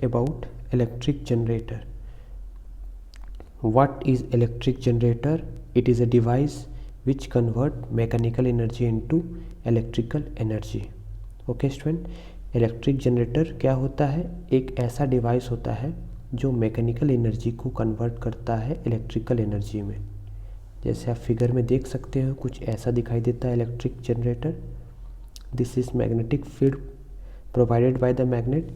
about electric generator. What is electric generator? It is a device which convert mechanical energy into electrical energy. Okay student, electric generator क्या होता है? एक ऐसा device होता है जो मैकेनिकल एनर्जी को कन्वर्ट करता है इलेक्ट्रिकल एनर्जी में। जैसे आप फिगर में देख सकते हो, कुछ ऐसा दिखाई देता है electric generator. This is magnetic field provided by the magnet.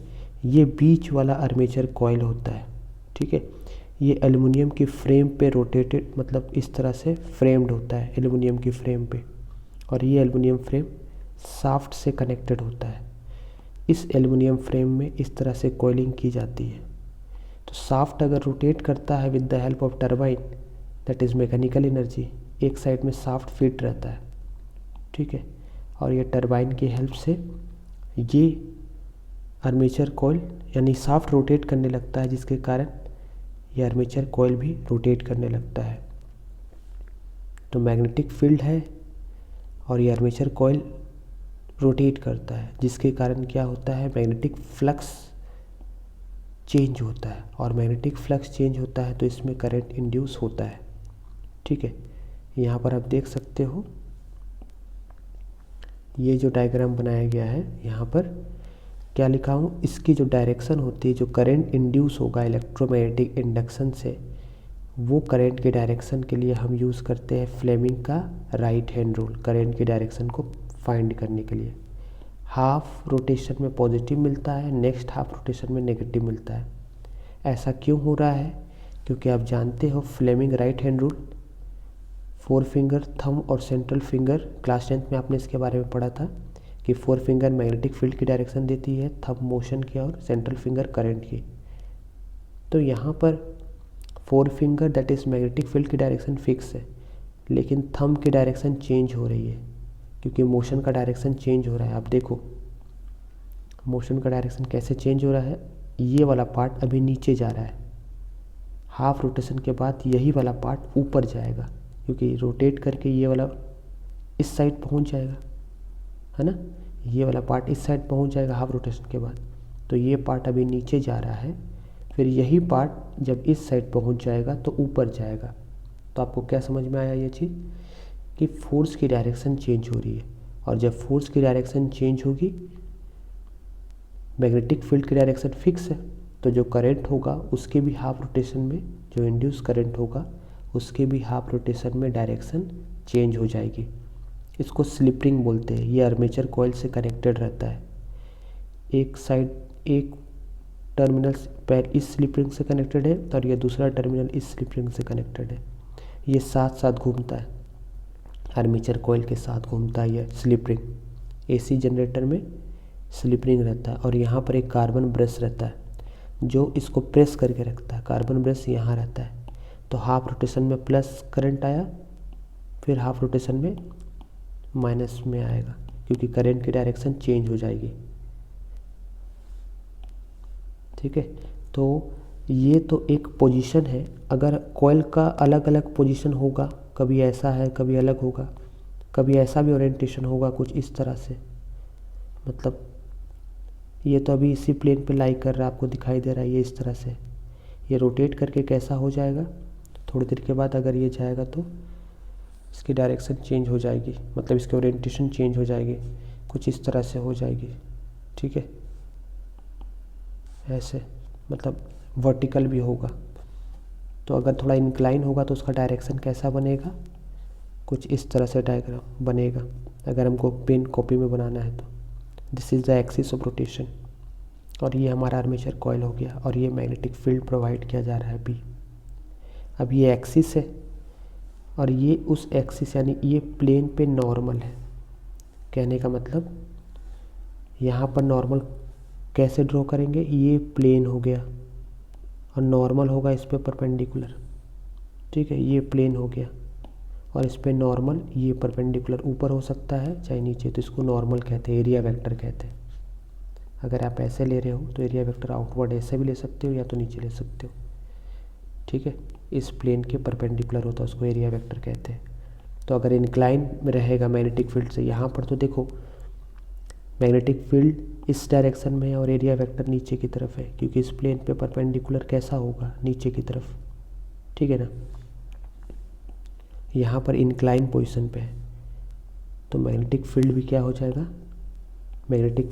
ये बीच वाला आर्मेचर कॉइल होता है, ठीक है। ये एल्युमिनियम की फ्रेम पे रोटेटेड, मतलब इस तरह से फ्रेम्ड होता है एल्युमिनियम की फ्रेम पे, और ये एल्युमिनियम फ्रेम शाफ्ट से कनेक्टेड होता है। इस एल्युमिनियम फ्रेम में इस तरह से कॉइलिंग की जाती है। तो शाफ्ट अगर रोटेट करता है with the help of turbine, that is mechanical energy, एक साइड में शाफ्ट फिट रहता है, ठीक है, और ये टरबाइन की हेल्प से ये आर्मेचर कॉइल यानी शाफ्ट रोटेट करने लगता है, जिसके कारण ये आर्मेचर कॉइल भी रोटेट करने लगता है। तो मैग्नेटिक फील्ड है और ये आर्मेचर कॉइल रोटेट करता है, जिसके कारण क्या होता है, मैग्नेटिक फ्लक्स चेंज होता है, और मैग्नेटिक फ्लक्स चेंज होता है तो इसमें करंट इंड्यूस होता है, ठीक है। यहाँ पर आप देख सकते हो, ये जो डायग्राम बनाया गया है, यहाँ पर क्या लिखा हूँ, इसकी जो डायरेक्शन होती है, जो करंट इंड्यूस होगा इलेक्ट्रोमैग्नेटिक इंडक्शन से, वो करंट के डायरेक्शन के लिए हम यूज़ करते हैं फ्लेमिंग का राइट हैंड रूल, करंट की डायरेक्शन को फाइंड करने के लिए। हाफ रोटेशन में पॉजिटिव मिलता है, नेक्स्ट हाफ रोटेशन में नेगेटिव मिलता है। ऐसा क्यों हो रहा है? क्योंकि आप जानते हो Fleming right hand rule, 4 finger, thumb और सेंट्रल फिंगर, क्लास 10th में आपने इसके बारे में पढ़ा था कि 4 फिंगर मैग्नेटिक फील्ड की डायरेक्शन देती है, थंब मोशन की और सेंट्रल फिंगर करंट की। तो यहाँ पर 4 finger that is magnetic field की डायरेक्शन फिक्स है, लेकिन थंब की डायरेक्शन चेंज हो रही है क्योंकि मोशन का डायरेक्शन चेंज हो रहा है। आप देखो मोशन का डायरेक्शन कैसे चेंज हो रहा है, ये वाला पार्ट अभी नीचे जा रहा है, हाफ रोटेशन के बाद यही वाला पार्ट ऊपर जाएगा, क्योंकि रोटेट करके ये वाला इस साइड पहुंच जाएगा, है ना, ये वाला पार्ट इस साइड पहुंच जाएगा हाफ रोटेशन के बाद। तो ये पार्ट अभी नीचे जा रहा है, फिर यही पार्ट जब इस साइड पहुंच जाएगा तो ऊपर जाएगा। तो आपको क्या समझ में आया ये चीज़ कि फोर्स की डायरेक्शन चेंज हो रही है, और जब फोर्स की डायरेक्शन चेंज होगी, मैग्नेटिक फील्ड की डायरेक्शन फिक्स है, तो जो करंट होगा उसके भी हाफ रोटेशन में, जो इंड्यूस करंट होगा उसके भी हाफ रोटेशन में डायरेक्शन चेंज हो जाएगी। इसको स्लिप रिंग बोलते हैं। ये आर्मेचर कॉइल से कनेक्टेड रहता है, एक साइड एक टर्मिनल पैर इस स्लिप रिंग से कनेक्टेड है और ये दूसरा टर्मिनल इस स्लिप रिंग से कनेक्टेड है। ये साथ साथ घूमता है, आर्मेचर कॉइल के साथ घूमता है ये स्लिप रिंग। एसी जनरेटर में स्लिप रिंग रहता है, और यहाँ पर एक कार्बन ब्रश रहता है जो इसको प्रेस करके रखता है। कार्बन ब्रश यहाँ रहता है, तो हाफ रोटेशन में प्लस करंट आया, फिर हाफ रोटेशन में माइनस में आएगा, क्योंकि करंट की डायरेक्शन चेंज हो जाएगी, ठीक है। तो ये तो एक पोजीशन है। अगर कॉइल का अलग अलग पोजीशन होगा, कभी ऐसा है कभी अलग होगा, कभी ऐसा भी ओरिएंटेशन होगा कुछ इस तरह से, मतलब ये तो अभी इसी प्लेन पे लाई कर रहा है, आपको दिखाई दे रहा है, ये इस तरह से। ये रोटेट करके कैसा हो जाएगा, थोड़ी देर के बाद अगर ये जाएगा तो इसकी डायरेक्शन चेंज हो जाएगी, मतलब इसकी ओरिएंटेशन चेंज हो जाएगी, कुछ इस तरह से हो जाएगी, ठीक है, ऐसे, मतलब वर्टिकल भी होगा। तो अगर थोड़ा इंक्लाइन होगा तो उसका डायरेक्शन कैसा बनेगा, कुछ इस तरह से डायग्राम बनेगा, अगर हमको पेन कॉपी में बनाना है तो। This is the axis of rotation, और ये हमारा आर्मेचर कॉइल हो गया, और ये मैग्नेटिक फील्ड प्रोवाइड किया जा रहा है अभी। अब ये एक्सिस है और ये उस एक्सिस यानी ये प्लेन पे नॉर्मल है। कहने का मतलब यहाँ पर नॉर्मल कैसे ड्रॉ करेंगे, ये प्लेन हो गया और नॉर्मल होगा इस पे परपेंडिकुलर, ठीक है, ये प्लेन हो गया और इस पे नॉर्मल, ये परपेंडिकुलर ऊपर हो सकता है चाहे नीचे, तो इसको नॉर्मल कहते हैं, एरिया वेक्टर कहते हैं। अगर आप ऐसे ले रहे हो तो एरिया वेक्टर आउटवर्ड ऐसे भी ले सकते हो या तो नीचे ले सकते हो, ठीक है। इस प्लेन के परपेंडिकुलर होता है, उसको एरिया वेक्टर कहते हैं। तो अगर इंक्लाइन में रहेगा मैग्नेटिक फील्ड से, यहाँ पर तो देखो मैग्नेटिक फील्ड इस डायरेक्शन में है और एरिया वेक्टर नीचे की तरफ है, क्योंकि इस प्लेन पे परपेंडिकुलर कैसा होगा, नीचे की तरफ, ठीक है ना। यहाँ पर इंक्लाइन पोजीशन पे है, तो मैग्नेटिक फील्ड भी क्या हो जाएगा, मैग्नेटिक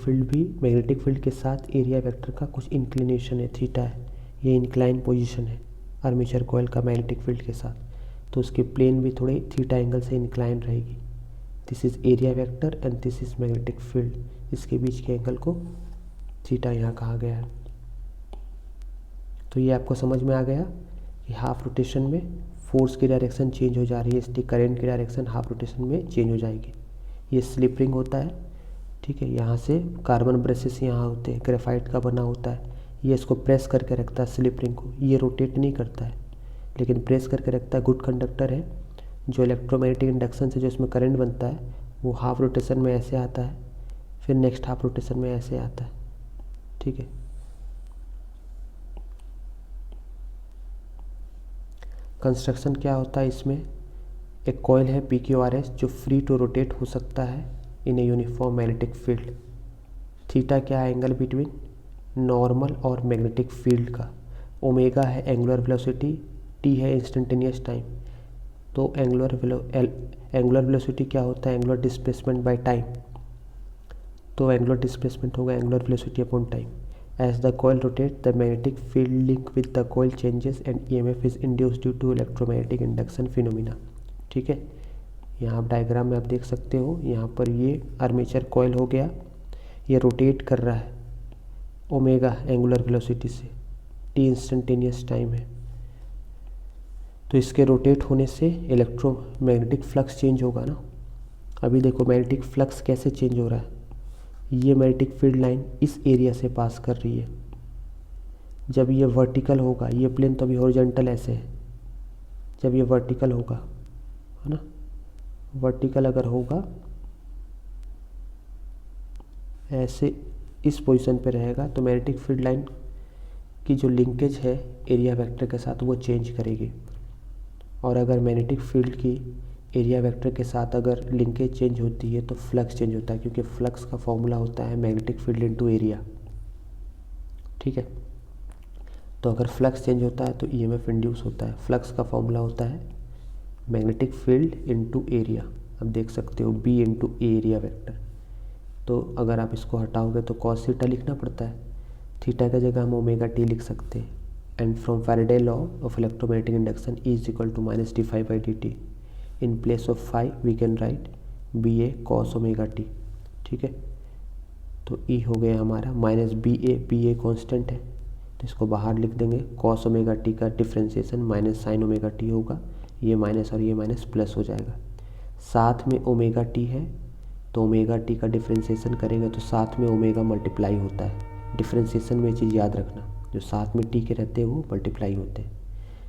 फील्ड के साथ एरिया वेक्टर का कुछ इंक्लिनेशन है, थीटा है, ये इंक्लाइन पोजीशन है आर्मेचर कॉइल का मैग्नेटिक फील्ड के साथ, तो उसकी प्लेन भी थोड़ी थीटा एंगल से इंक्लाइन रहेगी। This is area vector and this is magnetic field, इसके बीच के एंगल को थीटा यहाँ कहा गया है। तो ये आपको समझ में आ गया कि हाफ रोटेशन में फोर्स की डायरेक्शन चेंज हो जा रही है, इसलिए करंट की डायरेक्शन हाफ रोटेशन में चेंज हो जाएगी। ये स्लिप रिंग होता है, ठीक है। यहाँ से कार्बन ब्रशेस यहाँ होते हैं, ग्रेफाइट का बना होता है, ये इसको प्रेस करके रखता है स्लिप रिंग को, ये रोटेट नहीं करता है लेकिन प्रेस करके रखता है। गुड कंडक्टर है, जो इलेक्ट्रोमैग्नेटिक इंडक्शन से जो इसमें करंट बनता है वो हाफ रोटेशन में ऐसे आता है, फिर नेक्स्ट हाफ रोटेशन में ऐसे आता है, ठीक है। कंस्ट्रक्शन क्या होता है इसमें, एक कॉइल है PQRS जो फ्री टू रोटेट हो सकता है in a uniform magnetic field. Theta क्या है, एंगल बिटवीन नॉर्मल और मैग्नेटिक फील्ड का। ओमेगा है एंगुलर वेलोसिटी, टी है इंस्टेंटेनियस टाइम। तो एंगुलर वेलोसिटी क्या होता है, एंगुलर डिस्प्लेसमेंट बाय टाइम, तो एंगुलर डिस्प्लेसमेंट होगा angular velocity upon time. As the coil rotates, the magnetic field link with the coil changes and EMF is induced due to electromagnetic induction phenomena, ठीक है। यहाँ आप diagram में आप देख सकते हो, यहाँ पर ये आर्मेचर कॉइल हो गया, ये रोटेट कर रहा है ओमेगा एंगुलर वेलोसिटी से, टी इंस्टेंटेनियस टाइम है। तो इसके रोटेट होने से इलेक्ट्रोमैग्नेटिक फ्लक्स चेंज होगा ना। अभी देखो मैग्नेटिक फ्लक्स कैसे चेंज हो रहा है, ये मैग्नेटिक फील्ड लाइन इस एरिया से पास कर रही है। जब ये वर्टिकल होगा, ये प्लेन तो अभी हॉरिजॉन्टल ऐसे है, जब ये वर्टिकल होगा, है ना, वर्टिकल अगर होगा ऐसे इस पोजीशन पे रहेगा तो मैग्नेटिक फील्ड लाइन की जो लिंकेज है एरिया वेक्टर के साथ वो चेंज करेगी। और अगर मैग्नेटिक फील्ड की एरिया वेक्टर के साथ अगर लिंकेज चेंज होती है तो फ्लक्स चेंज होता है, क्योंकि फ्लक्स का फॉर्मूला होता है मैग्नेटिक फील्ड इनटू एरिया, ठीक है। तो अगर फ्लक्स चेंज होता है तो ईएमएफ इंड्यूस होता है। फ्लक्स का फॉर्मूला होता है मैग्नेटिक फील्ड इनटू एरिया, आप देख सकते हो बी इनटू एरिया वेक्टर। तो अगर आप इसको हटाओगे तो कॉस थीटा लिखना पड़ता है, थीटा की जगह हम ओमेगा टी लिख सकते हैं। And from Faraday law of electromagnetic induction E is equal to minus d∅/dt। In place of phi we can write B A cos omega t, ठीक है। तो ई हो गया हमारा माइनस बी ए कॉन्स्टेंट है तो इसको बाहर लिख देंगे, कॉस ओमेगा टी का differentiation minus sign omega T होगा, ये माइनस और ये माइनस प्लस हो जाएगा। साथ में ओमेगा टी है तो ओमेगा टी का डिफ्रेंसिएशन करेंगे तो साथ में ओमेगा मल्टीप्लाई होता है। डिफ्रेंसिएशन में ये चीज़ याद रखना, जो साथ में टी के रहते हैं वो मल्टीप्लाई होते हैं।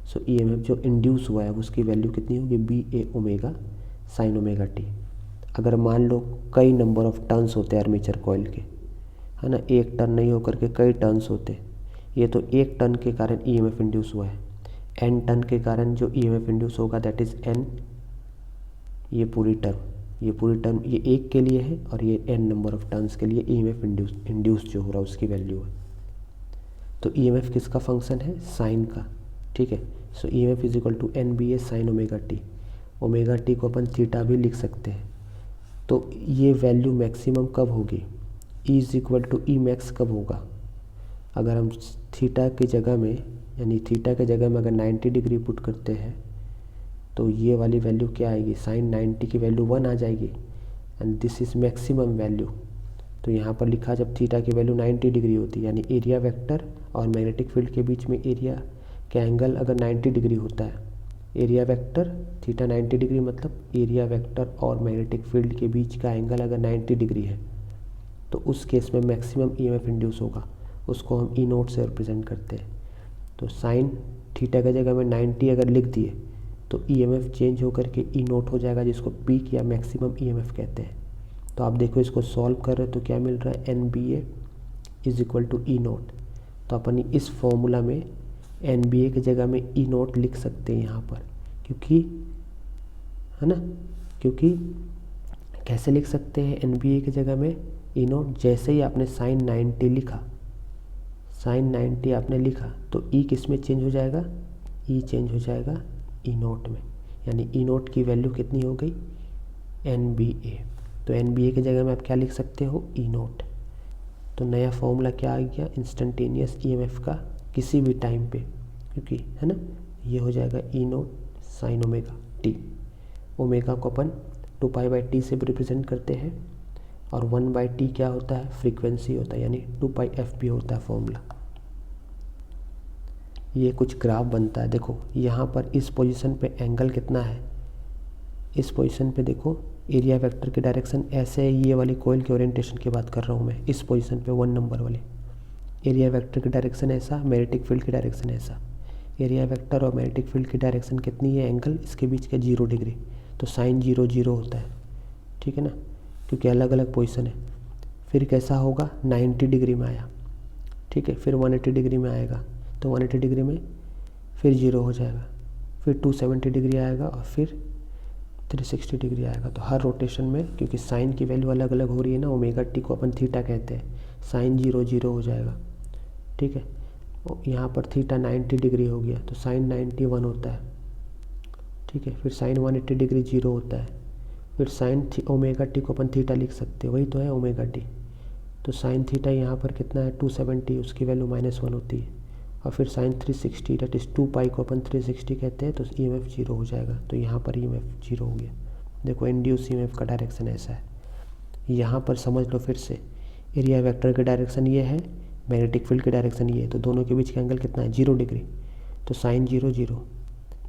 सो ईएमएफ जो इंड्यूस हुआ है उसकी वैल्यू कितनी होगी, बी ए ओमेगा साइन ओमेगा टी। अगर मान लो कई नंबर ऑफ टर्न्स होते हैं आर्मेचर कॉइल के, है ना, एक टर्न नहीं होकर के कई टर्न्स होते हैं, ये तो एक टर्न के कारण ईएमएफ इंड्यूस हुआ है। एन टर्न के कारण जो ईएमएफ इंड्यूस होगा दैट इज़ एन, ये पूरी टर्म ये एक के लिए है और ये एन नंबर ऑफ टर्न्स के लिए ईएमएफ इंड्यूस जो हो रहा है उसकी वैल्यू है। तो ईएमएफ किसका फंक्शन है, साइन का, ठीक है। So EMF is equal to N B A sine omega t. Omega t को अपन थीटा भी लिख सकते हैं। तो ये वैल्यू मैक्सिमम कब होगी, E is equal to E max कब होगा, अगर हम थीटा की जगह में यानी थीटा के जगह में अगर 90 डिग्री पुट करते हैं तो ये वाली वैल्यू क्या आएगी, साइन 90 की वैल्यू 1 आ जाएगी and this is maximum value. तो यहाँ पर लिखा जब थीटा की वैल्यू 90 डिग्री होती है यानी एरिया वेक्टर और मैग्नेटिक फील्ड के बीच में एरिया का एंगल अगर 90 डिग्री होता है, एरिया वेक्टर थीटा 90 डिग्री मतलब एरिया वेक्टर और मैग्नेटिक फील्ड के बीच का एंगल अगर 90 डिग्री है तो उस केस में मैक्सिमम ईएमएफ इंड्यूस होगा, उसको हम ई नोट से रिप्रेजेंट करते हैं। तो साइन थीटा की जगह में 90 अगर लिख दिए तो ईएमएफ चेंज होकर के ई नोट हो जाएगा, जिसको पीक या मैक्सिमम ईएमएफ कहते हैं। तो आप देखो इसको सॉल्व कर रहे हो तो क्या मिल रहा है, N B A is equal to E naught. तो अपन इस फॉर्मूला में एन बी ए की जगह में ई नोट लिख सकते हैं यहाँ पर, क्योंकि है ना, क्योंकि कैसे लिख सकते हैं एन बी ए की जगह में ई नोट। जैसे ही आपने साइन 90 लिखा, साइन 90 आपने लिखा तो ई किस में चेंज हो जाएगा, ई चेंज हो जाएगा ई नोट में, यानी ई नोट की वैल्यू कितनी हो गई, एन बी ए। तो एन बी ए की जगह में आप क्या लिख सकते हो, ई नोट। तो नया फॉर्मूला क्या आ गया, इंस्टेंटेनियस ईएमएफ का किसी भी टाइम पे, क्योंकि है ना, ये हो जाएगा E naught sine omega t. Omega को अपन 2π/t से रिप्रेजेंट करते हैं, और 1/t क्या होता है, फ्रीक्वेंसी होता है, यानी 2πf भी होता है फॉर्मूला। ये कुछ ग्राफ बनता है, देखो यहाँ पर इस पोजीशन पे एंगल कितना है, इस पोजीशन पे देखो एरिया वेक्टर की डायरेक्शन ऐसे है, ये वाली कोयल के ओरिएंटेशन की बात कर रहा हूँ मैं, इस पोजीशन पे 1 नंबर वाली एरिया वेक्टर की डायरेक्शन ऐसा, मैग्नेटिक फील्ड की डायरेक्शन ऐसा। एरिया वेक्टर और मैग्नेटिक फील्ड की डायरेक्शन कितनी है, एंगल इसके बीच का 0 डिग्री, तो साइन 0 0 होता है, ठीक है ना, क्योंकि अलग अलग पोजीशन है। फिर कैसा होगा, 90 डिग्री में आया, ठीक है, फिर 180 डिग्री में आएगा, तो 180 डिग्री में फिर 0 हो जाएगा, फिर 270 डिग्री आएगा, और फिर 360 डिग्री आएगा। तो हर रोटेशन में, क्योंकि साइन की वैल्यू अलग अलग हो रही है ना, ओमेगा टी को अपन थीटा कहते हैं, साइन 0 0 हो जाएगा, ठीक है। यहाँ पर थीटा 90 डिग्री हो गया, तो साइन 91 होता है, ठीक है। फिर साइन 180 डिग्री 0 होता है, फिर साइन ओमेगा टी को अपन थीटा लिख सकते हैं, वही तो है ओमेगा टी। तो साइन थीटा यहाँ पर कितना है 270, उसकी वैल्यू -1 होती है, और फिर साइन 360 दैट इज़ 2π को अपन 360 कहते हैं, तो ईएमएफ 0 हो जाएगा। तो यहाँ पर ईएमएफ 0 हो गया। देखो इंड्यूस ईएमएफ का डायरेक्शन ऐसा है। यहाँ पर समझ लो फिर से, एरिया वेक्टर की डायरेक्शन ये है, मैग्नेटिक फील्ड की डायरेक्शन ये है, तो दोनों के बीच का एंगल कितना है, 0 डिग्री, तो साइन 0 0।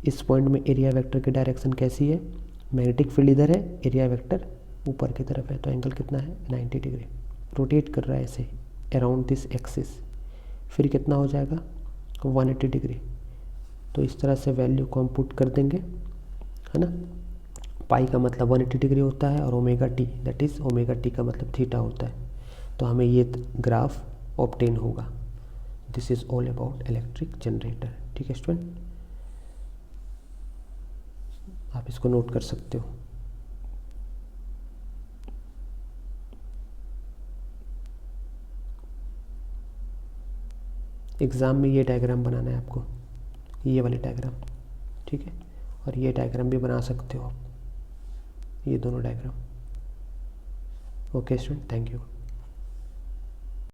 इस पॉइंट में एरिया वेक्टर की डायरेक्शन कैसी है, मैग्नेटिक फील्ड इधर है, एरिया वेक्टर ऊपर की तरफ है, तो एंगल कितना है 90 डिग्री, रोटेट कर रहा है ऐसे अराउंड दिस एक्सिस। फिर कितना हो जाएगा 180 डिग्री। तो इस तरह से वैल्यू को हम पुट कर देंगे, है ना। पाई का मतलब 180 डिग्री होता है, और omega T that is omega T का मतलब थीटा होता है। तो हमें ये ग्राफ ऑब्टेन होगा। This is all about electric generator, ठीक है स्टूडेंट, आप इसको नोट कर सकते हो। एग्ज़ाम में ये डायग्राम बनाना है आपको, ये वाली डायग्राम, ठीक है, और ये डायग्राम भी बना सकते हो आप, ये दोनों diagram. Okay student, thank you.